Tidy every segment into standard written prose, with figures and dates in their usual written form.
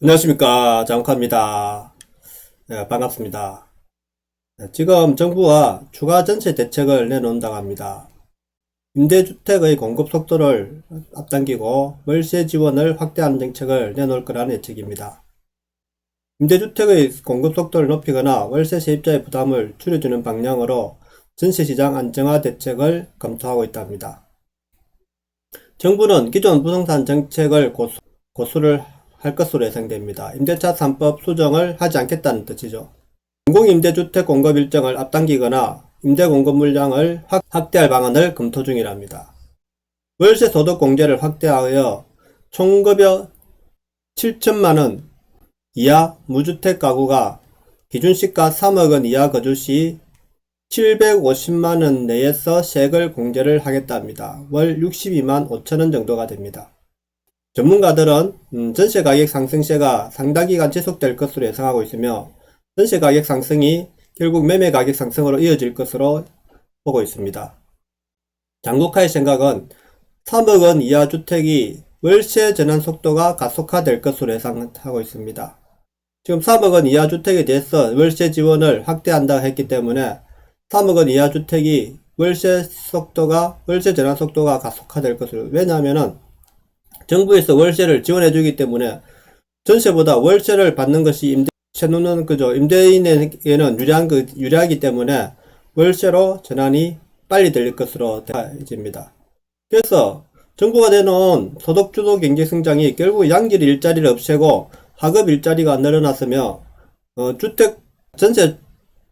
안녕하십니까. 장욱합니다. 네, 반갑습니다. 네, 지금 정부가 추가 전세 대책을 내놓는다고 합니다. 임대주택의 공급 속도를 앞당기고 월세 지원을 확대하는 정책을 내놓을 거라는 예측입니다. 임대주택의 공급 속도를 높이거나 월세 세입자의 부담을 줄여주는 방향으로 전세시장 안정화 대책을 검토하고 있답니다. 정부는 기존 부동산 정책을 고수를 할 것으로 예상됩니다. 임대차 3법 수정을 하지 않겠다는 뜻이죠. 공공임대주택 공급 일정을 앞당기거나 임대 공급 물량을 확대할 방안을 검토 중이랍니다. 월세 소득 공제를 확대하여 총급여 7천만원 이하 무주택 가구가 기준시가 3억원 이하 거주시 750만원 내에서 세액을 공제를 하겠답니다. 월 62만 5천원 정도가 됩니다. 전문가들은 전세 가격 상승세가 상당 기간 지속될 것으로 예상하고 있으며 전세 가격 상승이 결국 매매 가격 상승으로 이어질 것으로 보고 있습니다. 장국하의 생각은 3억 원 이하 주택이 월세 전환 속도가 가속화될 것으로 예상하고 있습니다. 지금 3억 원 이하 주택에 대해서 월세 지원을 확대한다고 했기 때문에 3억 원 이하 주택이 월세 전환 속도가 가속화될 것으로, 왜냐하면은 정부에서 월세를 지원해주기 때문에 전세보다 월세를 받는 것이 세누는 그죠. 임대인에게는 유리하기 때문에 월세로 전환이 빨리 될 것으로 되어집니다. 그래서 정부가 내놓은 소득주도 경제성장이 결국 양질 일자리를 없애고 하급 일자리가 늘어났으며 주택 전세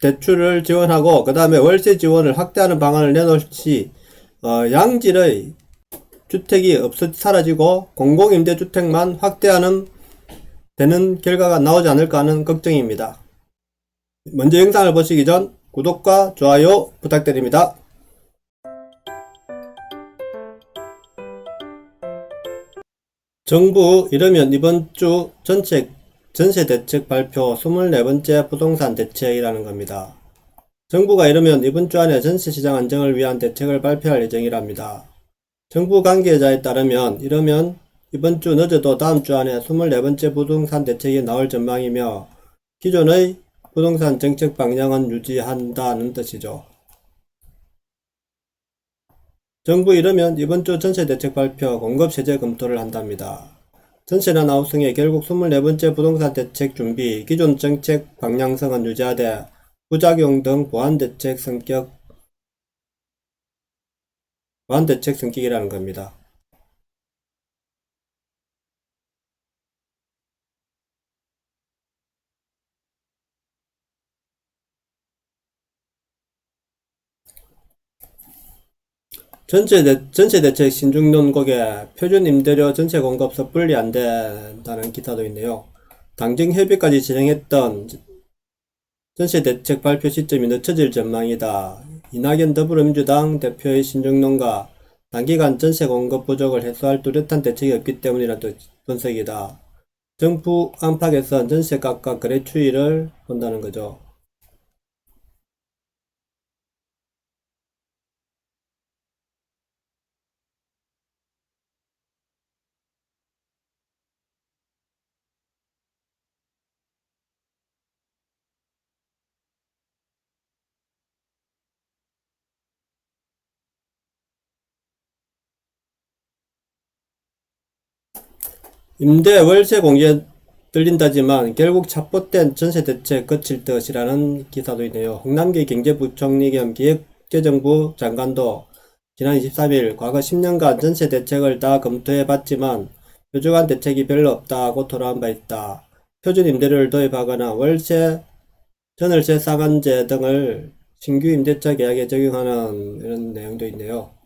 대출을 지원하고 그 다음에 월세 지원을 확대하는 방안을 내놓을 시 양질의 주택이 사라지고 공공임대주택만 확대하는 되는 결과가 나오지 않을까 하는 걱정입니다. 먼저 영상을 보시기 전 구독과 좋아요 부탁드립니다. 정부 이르면 이번 주 전세 대책 발표 24번째 부동산 대책이라는 겁니다. 정부가 이르면 이번 주 안에 전세 시장 안정을 위한 대책을 발표할 예정이랍니다. 정부 관계자에 따르면 이르면 이번 주 늦어도 다음 주 안에 24번째 부동산 대책이 나올 전망이며 기존의 부동산 정책 방향은 유지한다는 뜻이죠. 정부 이르면 이번 주 전세 대책 발표, 공급 세제 검토를 한답니다. 전세난 아우성에 결국 24번째 부동산 대책 준비, 기존 정책 방향성은 유지하되 부작용 등 보완 대책 성격이라는 겁니다. 전세 대책 신중 논곡에 표준 임대료 전세 공급 섣불리 안 된다는 기사도 있네요. 당정 협의까지 진행했던 전세 대책 발표 시점이 늦춰질 전망이다. 이낙연 더불어민주당 대표의 신중론과 단기간 전세 공급 부족을 해소할 뚜렷한 대책이 없기 때문이라는 분석이다. 정부 안팎에선 전세값과 거래 추이를 본다는 거죠. 임대 월세 공제 들린다지만 결국 첩보된 전세 대책 거칠 것이라는 기사도 있네요. 홍남기 경제부총리 겸 기획재정부 장관도 지난 23일 과거 10년간 전세 대책을 다 검토해봤지만 표준화 대책이 별로 없다고 토로한 바 있다. 표준 임대료를 도입하거나 전월세 상한제 등을 신규 임대차 계약에 적용하는 이런 내용도 있네요.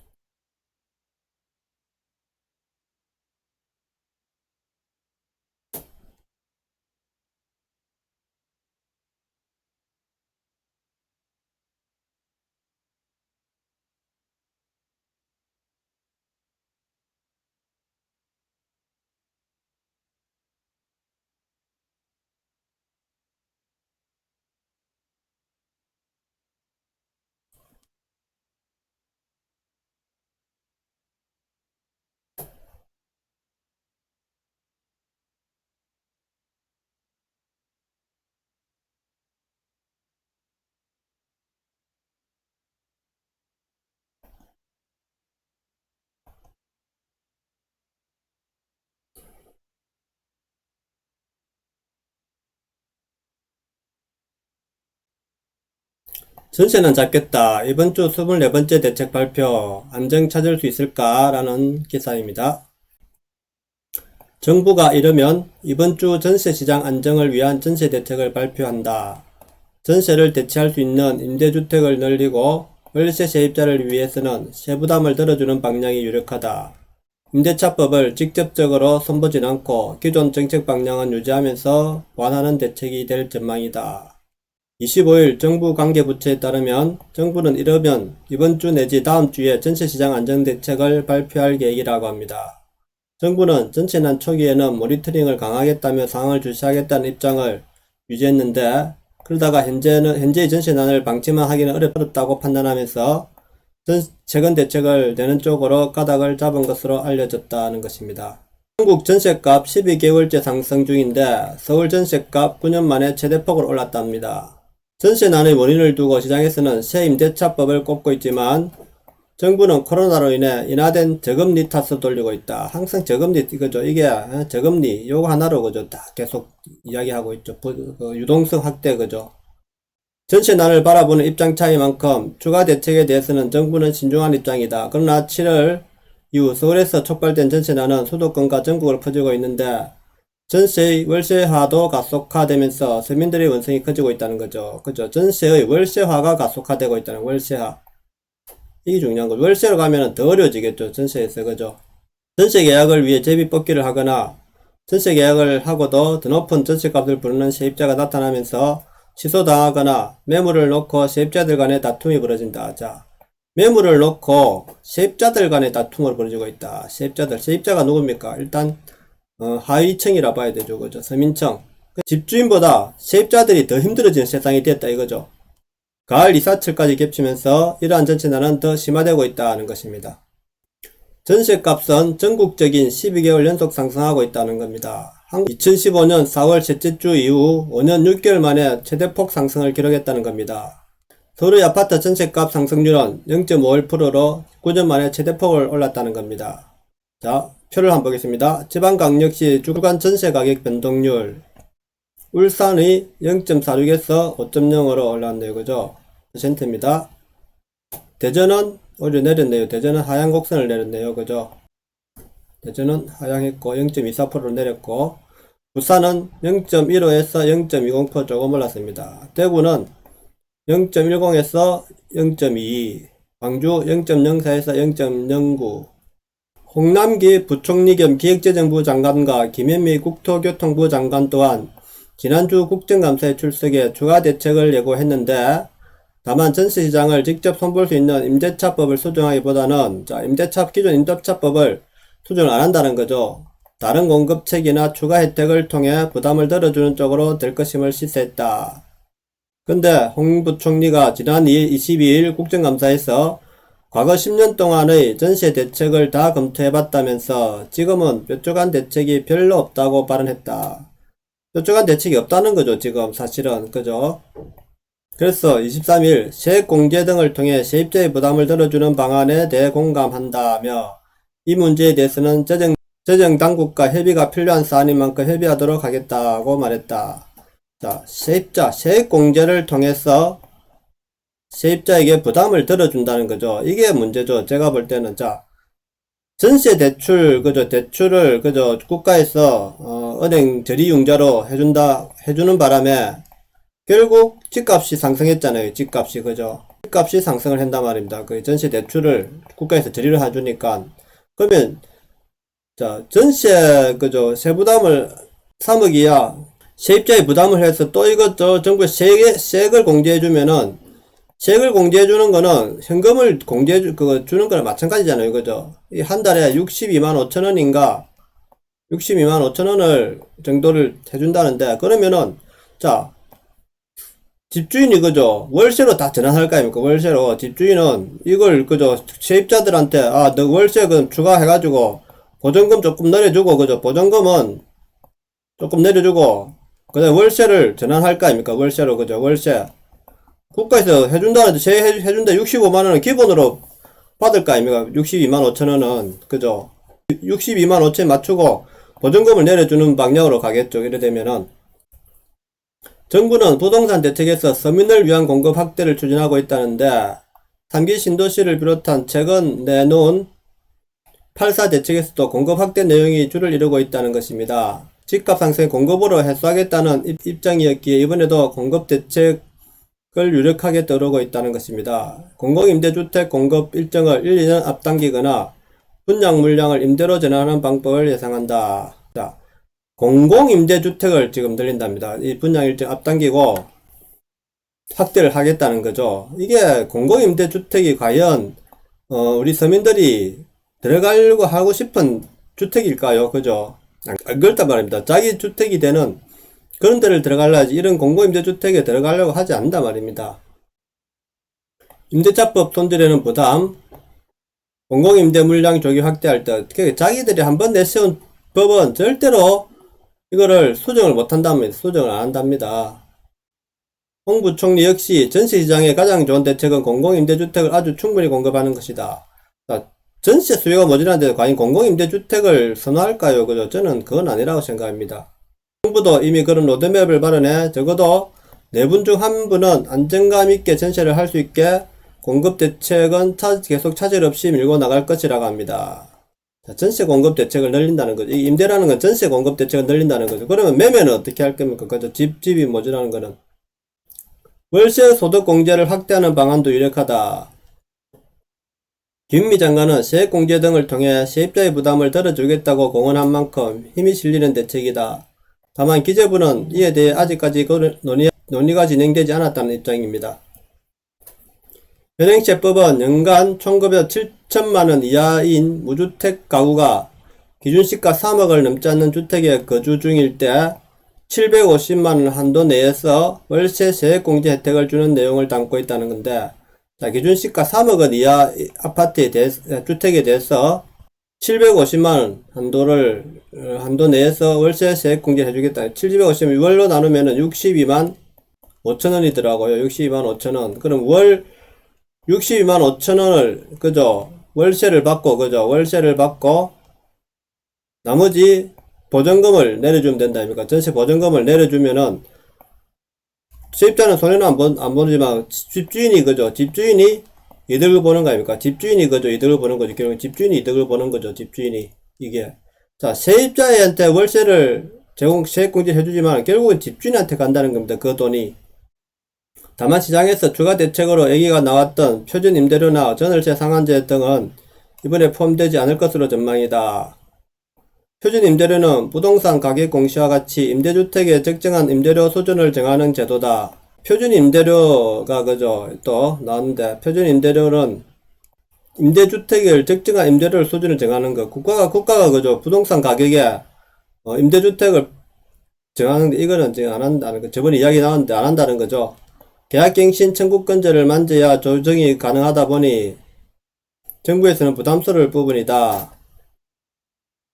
전세는 잡겠다. 이번 주 24번째 대책 발표. 안정 찾을 수 있을까? 라는 기사입니다. 정부가 이르면 이번 주 전세 시장 안정을 위한 전세 대책을 발표한다. 전세를 대체할 수 있는 임대주택을 늘리고 월세 세입자를 위해서는 세부담을 덜어주는 방향이 유력하다. 임대차법을 직접적으로 손보진 않고 기존 정책 방향은 유지하면서 완화하는 대책이 될 전망이다. 25일 정부 관계부처에 따르면 정부는 이르면 이번 주 내지 다음 주에 전세시장 안정대책을 발표할 계획이라고 합니다. 정부는 전체난 초기에는 모니터링을 강화하겠다며 상황을 주시하겠다는 입장을 유지했는데 그러다가 현재의 전세난을 방치만 하기는 어렵다고 판단하면서 최근 대책을 내는 쪽으로 가닥을 잡은 것으로 알려졌다는 것입니다. 한국 전세값 12개월째 상승 중인데 서울 전세값 9년 만에 최대폭으로 올랐답니다. 전세난의 원인을 두고 시장에서는 새 임대차법을 꼽고 있지만 정부는 코로나로 인해 인하된 저금리 탓을 돌리고 있다. 항상 저금리 이거죠. 이게 저금리 요거 하나로 그죠. 다 계속 이야기하고 있죠. 유동성 확대 그죠. 전세난을 바라보는 입장 차이만큼 추가 대책에 대해서는 정부는 신중한 입장이다. 그러나 7월 이후 서울에서 촉발된 전세난은 수도권과 전국으로 퍼지고 있는데 전세의 월세화도 가속화되면서 서민들의 원성이 커지고 있다는 거죠. 그죠? 전세의 월세화가 가속화되고 있다는 월세화. 이게 중요한 거죠. 월세로 가면은 더 어려워지겠죠. 전세에서. 그죠? 전세 계약을 위해 제비 뽑기를 하거나 전세 계약을 하고도 더 높은 전세값을 부르는 세입자가 나타나면서 취소당하거나 매물을 놓고 세입자들 간의 다툼이 벌어진다. 자, 매물을 놓고 세입자들 간의 다툼을 벌어지고 있다. 세입자가 누굽니까? 일단 하위층이라 봐야 되죠. 그죠? 서민층. 집주인보다 세입자들이 더 힘들어지는 세상이 됐다 이거죠. 가을 이사철까지 겹치면서 이러한 전체난은 더 심화되고 있다는 것입니다. 전세값은 전국적인 12개월 연속 상승하고 있다는 겁니다. 2015년 4월 셋째 주 이후 5년 6개월 만에 최대폭 상승을 기록했다는 겁니다. 서울의 아파트 전세값 상승률은 0.51%로 9년 만에 최대폭을 올랐다는 겁니다. 자, 표를 한번 보겠습니다. 지방광역시 주간 전세가격 변동률 울산의 0.46에서 5.0으로 올랐네요. 그죠? %입니다. 대전은 오히려 내렸네요. 대전은 하향 곡선을 내렸네요. 그죠? 대전은 하향했고 0.24%로 내렸고 부산은 0.15에서 0.20% 조금 올랐습니다. 대구는 0.10에서 0.22, 광주 0.04에서 0.09, 홍남기 부총리 겸 기획재정부 장관과 김현미 국토교통부 장관 또한 지난주 국정감사에 출석해 추가 대책을 예고했는데 다만 전세시장을 직접 손볼 수 있는 임대차법을 수정하기보다는 기존 임대차법을 수정을 안 한다는 거죠. 다른 공급책이나 추가 혜택을 통해 부담을 덜어주는 쪽으로 될 것임을 시사했다. 근데 홍 부총리가 지난 22일 국정감사에서 과거 10년 동안의 전세 대책을 다 검토해봤다면서 지금은 뾰족한 대책이 별로 없다고 발언했다. 뾰족한 대책이 없다는 거죠. 지금 사실은. 그죠? 그래서 23일 세액공제 등을 통해 세입자의 부담을 덜어주는 방안에 대해 공감한다며 이 문제에 대해서는 재정당국과 협의가 필요한 사안인 만큼 협의하도록 하겠다고 말했다. 자, 세액공제를 통해서 세입자에게 부담을 덜어준다는 거죠. 이게 문제죠. 제가 볼 때는. 자, 전세 대출, 그죠. 대출을, 그죠. 국가에서, 은행 저리융자로 해주는 바람에 결국 집값이 상승했잖아요. 집값이, 그죠. 집값이 상승을 한단 말입니다. 그 전세 대출을 국가에서 저리로 해주니까. 그러면, 자, 전세, 그죠. 세부담을 3억이야. 세입자의 부담을 해서 또 이것도 정부에 세액을 공제해주면은 세액을 공제해주는 거는 현금을 주는 거랑 마찬가지잖아요. 그죠? 한 달에 62만 5천 원인가 62만 5천 원을 정도를 해준다는데 그러면은 자 집주인이 그죠? 월세로 다 전환할 거 아닙니까? 월세로 집주인은 이걸 그죠? 세입자들한테 너 월세금 추가해가지고 보전금 조금 내려주고 그죠? 보전금은 조금 내려주고 그다음에 월세를 전환할 거 아닙니까? 월세로 그죠? 월세 국가에서 해준다는데 해준다 65만원은 기본으로 받을 거 아닙니까? 62만 5천원은 그죠? 62만 5천 맞추고 보증금을 내려주는 방향으로 가겠죠. 이래 되면은 정부는 부동산 대책에서 서민을 위한 공급 확대를 추진하고 있다는데 3기 신도시를 비롯한 최근 내놓은 8사 대책에서도 공급 확대 내용이 줄을 이루고 있다는 것입니다. 집값 상승의 공급으로 해소하겠다는 입장이었기에 이번에도 공급 대책을 유력하게 떠오르고 있다는 것입니다. 공공임대주택 공급 일정을 1, 2년 앞당기거나 분양 물량을 임대로 전환하는 방법을 예상한다. 자, 공공임대주택을 지금 늘린답니다. 이 분양 일정 앞당기고 확대를 하겠다는 거죠. 이게 공공임대주택이 과연 우리 서민들이 들어가려고 하고 싶은 주택일까요? 그죠? 안 그렇단 말입니다. 자기 주택이 되는 그런 데를 들어가려지 이런 공공임대주택에 들어가려고 하지 않는단 말입니다. 임대차법 손질에는 부담, 공공임대 물량 조기 확대할 때 자기들이 한번 내세운 법은 절대로 이거를 수정을 못한답니다. 수정을 안 한답니다. 홍 부총리 역시 전세시장에 가장 좋은 대책은 공공임대주택을 아주 충분히 공급하는 것이다. 자, 전세 수요가 모자란데 과연 공공임대주택을 선호할까요? 그죠? 저는 그건 아니라고 생각합니다. 정부도 이미 그런 로드맵을 마련해 적어도 4분 중 1분은 안정감 있게 전세를 할 수 있게 공급 대책은 계속 차질 없이 밀고 나갈 것이라고 합니다. 자, 전세 공급 대책을 늘린다는 거죠. 이 임대라는 건 전세 공급 대책을 늘린다는 거죠. 그러면 매매는 어떻게 할 겁니까? 그죠? 집이 모자라는 거는. 월세 소득 공제를 확대하는 방안도 유력하다. 김미 장관은 세액공제 등을 통해 세입자의 부담을 덜어주겠다고 공언한 만큼 힘이 실리는 대책이다. 다만 기재부는 이에 대해 아직까지 논의가 진행되지 않았다는 입장입니다. 현행세법은 연간 총급여 7천만원 이하인 무주택 가구가 기준시가 3억을 넘지 않는 주택에 거주 중일 때 750만원 한도 내에서 월세 세액공제 혜택을 주는 내용을 담고 있다는 건데, 자, 기준시가 3억원 이하 아파트에 주택에 대해서 750만원 한도 내에서 월세 세액공제 해주겠다. 750만 월로 나누면은 62만 5천원이더라고요. 62만 5천원. 그럼 월 62만 5천원을, 그죠? 월세를 받고, 나머지 보전금을 내려주면 된다, 아닙니까? 전세 보전금을 내려주면은, 세입자는 손해는 안 보지만, 집주인이, 그죠? 집주인이 이득을 보는 거 아닙니까? 집주인이, 그죠? 이득을 보는 거죠. 결국 집주인이 이득을 보는 거죠. 집주인이. 이게. 자, 세입자한테 월세를 세액공제 해주지만, 결국은 집주인한테 간다는 겁니다. 그 돈이. 다만 시장에서 추가 대책으로 얘기가 나왔던 표준 임대료나 전월세 상한제 등은 이번에 포함되지 않을 것으로 전망이다. 표준 임대료는 부동산 가격 공시와 같이 임대주택의 적정한 임대료 수준을 정하는 제도다. 표준 임대료가 그죠? 또 나왔는데, 표준 임대료는 임대주택의 적정한 임대료 수준을 정하는 거. 국가가 그죠? 부동산 가격에 임대주택을 정하는데 이거는 지금 안 한다는 거. 저번에 이야기 나왔는데 안 한다는 거죠. 계약갱신 청구권자를 만져야 조정이 가능하다 보니 정부에서는 부담스러울 부분이다.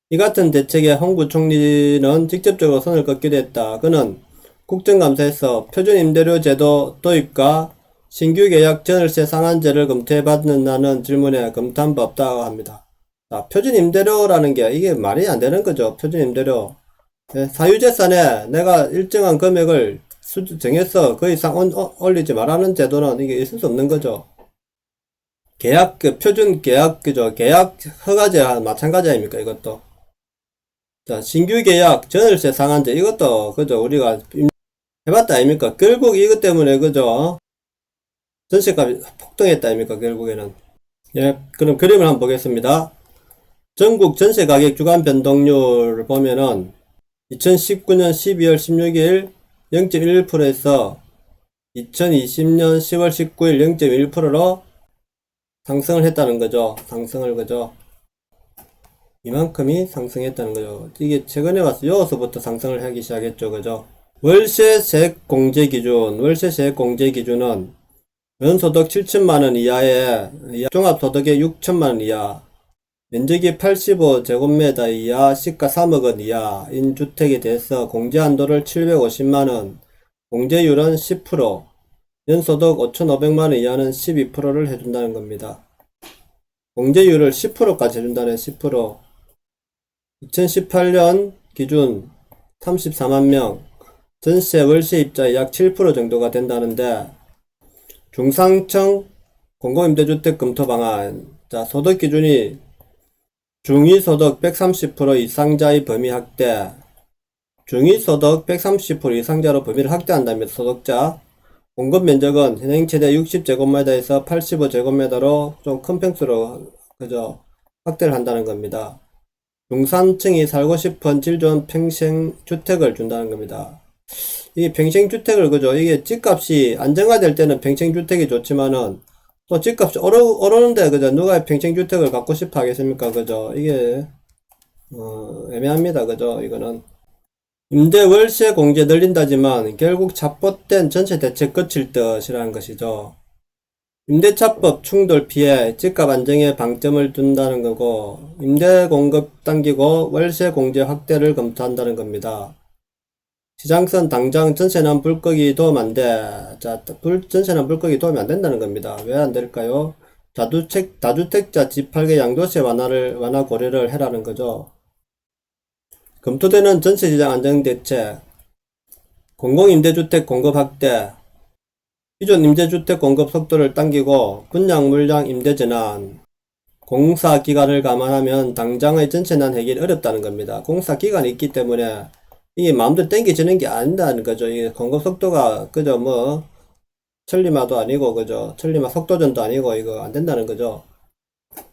이 같은 대책에 홍 부총리는 직접적으로 손을 걷기도 했다. 그는 국정감사에서 표준임대료 제도 도입과 신규 계약 전월세 상한제를 검토해봤느냐는 질문에 검토한 바 없다고 합니다. 자, 표준임대료라는 게 이게 말이 안 되는 거죠. 표준임대료. 사유재산에 내가 일정한 금액을 정해서 그 이상 올리지 말라는 제도는 이게 있을 수 없는 거죠. 계약, 표준 계약, 그죠? 계약 허가제 마찬가지 아닙니까? 이것도. 자, 신규 계약, 전월세 상한제, 이것도, 그죠? 우리가 해봤다 아닙니까? 결국 이것 때문에, 그죠? 전세값이 폭등했다 아닙니까? 결국에는. 예, 그럼 그림을 한번 보겠습니다. 전국 전세 가격 주간 변동률을 보면은 2019년 12월 16일 0.11%에서 2020년 10월 19일 0.1%로 상승을 했다는 거죠. 그죠? 이만큼이 상승했다는 거죠. 이게 최근에 와서 여기서부터 상승을 하기 시작했죠. 그죠? 월세 세액 공제 기준은 연소득 7천만원 이하의 종합소득의 6천만원 이하, 면적이 85제곱미터 이하, 시가 3억원 이하인 주택에 대해서 공제 한도를 750만원, 공제율은 10%, 연소득 5,500만원 이하는 12%를 해준다는 겁니다. 공제율을 10%까지 해준다네. 10%. 2018년 기준 34만명, 전세 월세 입자의 약 7% 정도가 된다는데, 중상층 공공임대주택 검토 방안. 자, 소득 기준이 중위소득 130% 이상자의 범위 확대. 중위소득 130% 이상자로 범위를 확대한다면 소득자. 공급 면적은 현행 최대 60제곱미터에서 85제곱미터로 좀 큰 평수로 그저 확대를 한다는 겁니다. 중산층이 살고 싶은 질 좋은 평생주택을 준다는 겁니다. 이게 평생주택을 그죠? 이게 집값이 안정화될 때는 평생주택이 좋지만은 또 집값이 오르는데 그죠? 누가 평생주택을 갖고 싶어 하겠습니까? 그죠? 이게 애매합니다. 그죠? 이거는 임대 월세 공제 늘린다지만 결국 잡봇된 전세 대책 거칠 듯이라는 것이죠. 임대차법 충돌 피해 집값 안정에 방점을 둔다는 거고, 임대 공급 당기고 월세 공제 확대를 검토한다는 겁니다. 시장선 당장 전세난 불 끄기 도움 안 돼. 자, 전세난 불 끄기 도움이 안 된다는 겁니다. 왜 안 될까요? 다주택자 집 팔기 양도세 완화 고려를 해라는 거죠. 검토되는 전세시장 안정대책, 공공임대주택 공급 확대, 기존 임대주택 공급 속도를 당기고 분양 물량 임대 전환, 공사 기간을 감안하면 당장의 전세난 해결이 어렵다는 겁니다. 공사 기간이 있기 때문에 이게 마음대로 땡겨지는 게 아니다는 거죠. 이 공급 속도가 그저 뭐 천리마도 아니고 그죠. 천리마 속도전도 아니고 이거 안 된다는 거죠.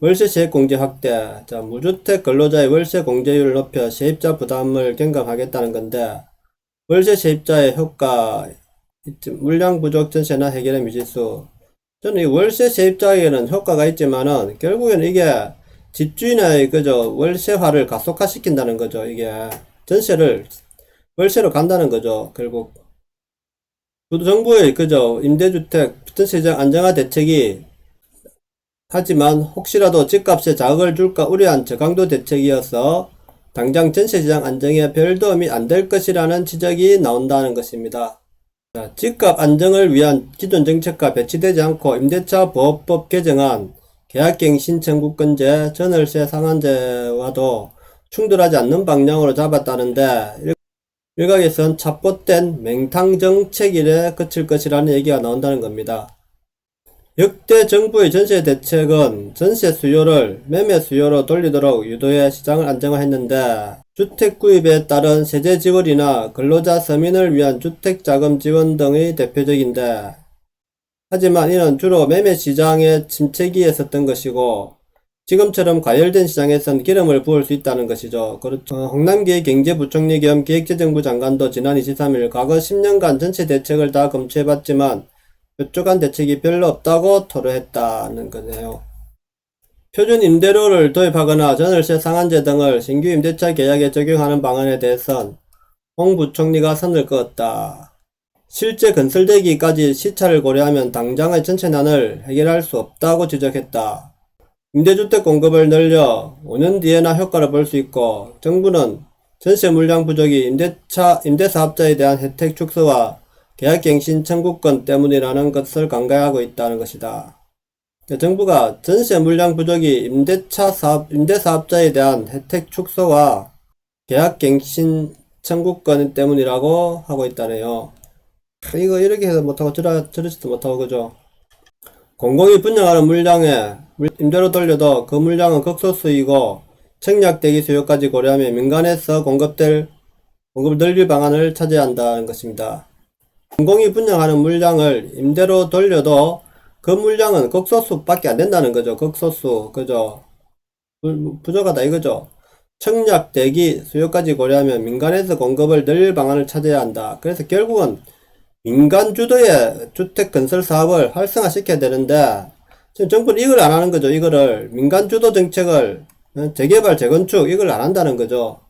월세 세액 공제 확대. 자, 무주택 근로자의 월세 공제율을 높여 세입자 부담을 경감하겠다는 건데, 월세 세입자의 효과, 물량 부족 전세나 해결의 미지수. 저는 이 월세 세입자에게는 효과가 있지만은 결국에는 이게 집주인의 그저 월세화를 가속화시킨다는 거죠. 이게 전세를 월세로 간다는 거죠. 결국 정부의 그저 임대주택 전세시장 안정화 대책이 하지만 혹시라도 집값에 자극을 줄까 우려한 저강도 대책이어서 당장 전세시장 안정에 별 도움이 안 될 것이라는 지적이 나온다는 것입니다. 자, 집값 안정을 위한 기존 정책과 배치되지 않고 임대차 보호법 개정안, 계약갱신 청구권제, 전월세 상한제와도 충돌하지 않는 방향으로 잡았다는데 일각에선 잡봇된 맹탕 정책일에 그칠 것이라는 얘기가 나온다는 겁니다. 역대 정부의 전세 대책은 전세 수요를 매매 수요로 돌리도록 유도해 시장을 안정화했는데, 주택 구입에 따른 세제 지원이나 근로자 서민을 위한 주택자금 지원 등의 대표적인데, 하지만 이는 주로 매매 시장의 침체기에 섰던 것이고 지금처럼 과열된 시장에선 기름을 부을 수 있다는 것이죠. 그렇죠. 홍남기 경제부총리 겸 기획재정부 장관도 지난 23일 과거 10년간 전세 대책을 다 검토해봤지만 뾰족한 대책이 별로 없다고 토로했다는 거네요. 표준 임대료를 도입하거나 전월세 상한제 등을 신규 임대차 계약에 적용하는 방안에 대해선 홍 부총리가 선을 그었다. 실제 건설되기까지 시차를 고려하면 당장의 전체난을 해결할 수 없다고 지적했다. 임대주택 공급을 늘려 5년 뒤에나 효과를 볼 수 있고, 정부는 전세 물량 부족이 임대사업자에 대한 혜택 축소와 계약갱신 청구권 때문이라는 것을 강조하고 있다는 것이다. 정부가 전세 물량 부족이 임대사업자에 대한 혜택 축소와 계약갱신 청구권 때문이라고 하고 있다네요. 이거 이렇게 해서 못하고 저러지도 못하고 그죠. 공공이 분양하는 물량에 임대로 돌려도 그 물량은 극소수이고 청약대기 수요까지 고려하면 민간에서 공급을 늘릴 방안을 찾아야 한다는 것입니다. 공공이 분양하는 물량을 임대로 돌려도 그 물량은 극소수밖에 안 된다는 거죠. 극소수 그죠. 부족하다 이거죠. 청약 대기 수요까지 고려하면 민간에서 공급을 늘릴 방안을 찾아야 한다. 그래서 결국은 민간 주도의 주택 건설 사업을 활성화시켜야 되는데 지금 정부는 이걸 안 하는 거죠. 이거를 민간 주도 정책을 재개발 재건축 이걸 안 한다는 거죠.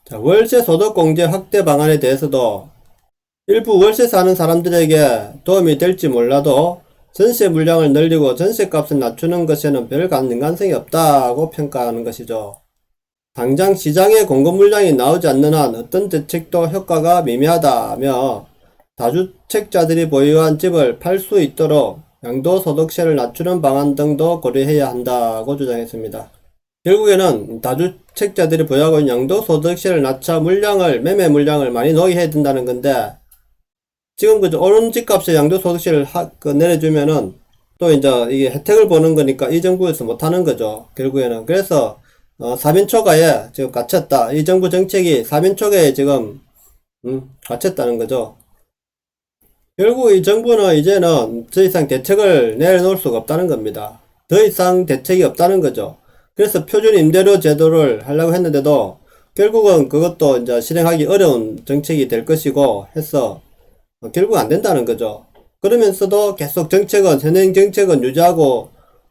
자, 월세 소득 공제 확대 방안에 대해서도 일부 월세 사는 사람들에게 도움이 될지 몰라도 전세 물량을 늘리고 전세값을 낮추는 것에는 별 연관성이 없다고 평가하는 것이죠. 당장 시장에 공급 물량이 나오지 않는 한 어떤 대책도 효과가 미미하다며 다주택자들이 보유한 집을 팔 수 있도록 양도소득세를 낮추는 방안 등도 고려해야 한다고 주장했습니다. 결국에는 다주택자들이 보유하고 있는 양도소득세를 낮춰 매매 물량을 많이 넣어야 된다는 건데, 지금 그저 오른 집값에 양도소득세를 내려주면은 또 이제 이게 혜택을 보는 거니까 이 정부에서 못하는 거죠. 결국에는. 그래서 4빈초가에 지금 갇혔다. 이 정부 정책이 4빈초가에 지금 갇혔다는 거죠. 결국 이 정부는 이제는 더 이상 대책을 내놓을 수가 없다는 겁니다. 더 이상 대책이 없다는 거죠. 그래서 표준 임대료 제도를 하려고 했는데도 결국은 그것도 이제 실행하기 어려운 정책이 될 것이고 해서 결국 안 된다는 거죠. 그러면서도 계속 현행 정책은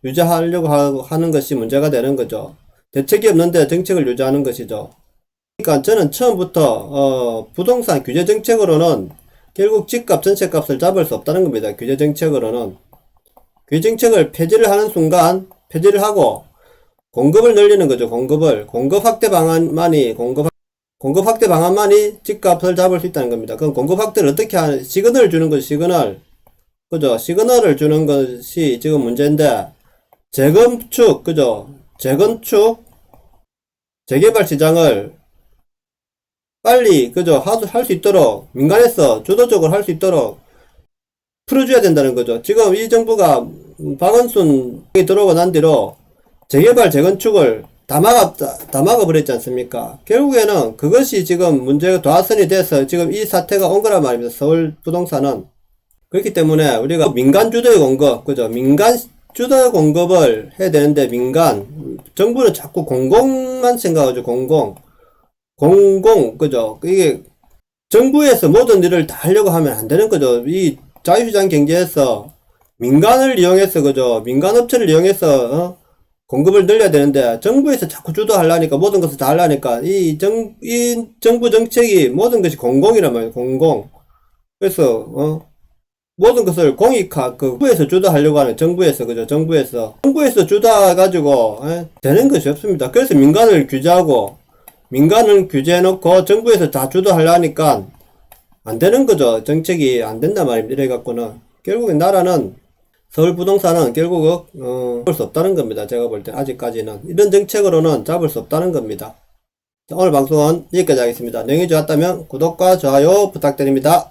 유지하려고 하는 것이 문제가 되는 거죠. 대책이 없는데 정책을 유지하는 것이죠. 그러니까 저는 처음부터 부동산 규제 정책으로는 결국 집값 전세값을 잡을 수 없다는 겁니다. 규제 정책으로는. 규제 정책을 폐지를 하는 순간 폐지를 하고 공급을 늘리는 거죠. 공급 확대 방안만이 집값을 잡을 수 있다는 겁니다. 그럼 공급 확대를 어떻게 시그널을 주는 거죠. 그죠? 시그널을 주는 것이 지금 문제인데, 재건축, 재개발 시장을 빨리, 할 수 있도록, 민간에서 주도적으로 할 수 있도록 풀어줘야 된다는 거죠. 지금 이 정부가 박원순이 들어오고 난 뒤로 재개발, 재건축을 다 막아버렸지 않습니까? 결국에는 그것이 지금 문제가 도화선이 돼서 지금 이 사태가 온 거란 말입니다. 서울 부동산은. 그렇기 때문에 우리가 민간 주도의 공급, 민간 주도의 공급을 해야 되는데, 정부는 자꾸 공공만 생각하죠. 공공, 이게 정부에서 모든 일을 다 하려고 하면 안 되는 거죠. 이 자유시장 경제에서 민간을 이용해서, 민간 업체를 이용해서, 공급을 늘려야 되는데, 정부에서 자꾸 주도하려니까, 모든 것을 다 하려니까, 이 정부 정책이 모든 것이 공공이란 말이에요. 공공. 그래서, 모든 것을 정부에서 주도하려고 하는, 정부에서 주도해가지고, 되는 것이 없습니다. 그래서 민간을 규제해놓고, 정부에서 다 주도하려니까, 안 되는 거죠. 정책이 안 된단 말입니다. 이래갖고는. 결국엔 서울 부동산은 결국, 잡을 수 없다는 겁니다. 제가 볼 때, 아직까지는. 이런 정책으로는 잡을 수 없다는 겁니다. 자, 오늘 방송은 여기까지 하겠습니다. 내용이 좋았다면 구독과 좋아요 부탁드립니다.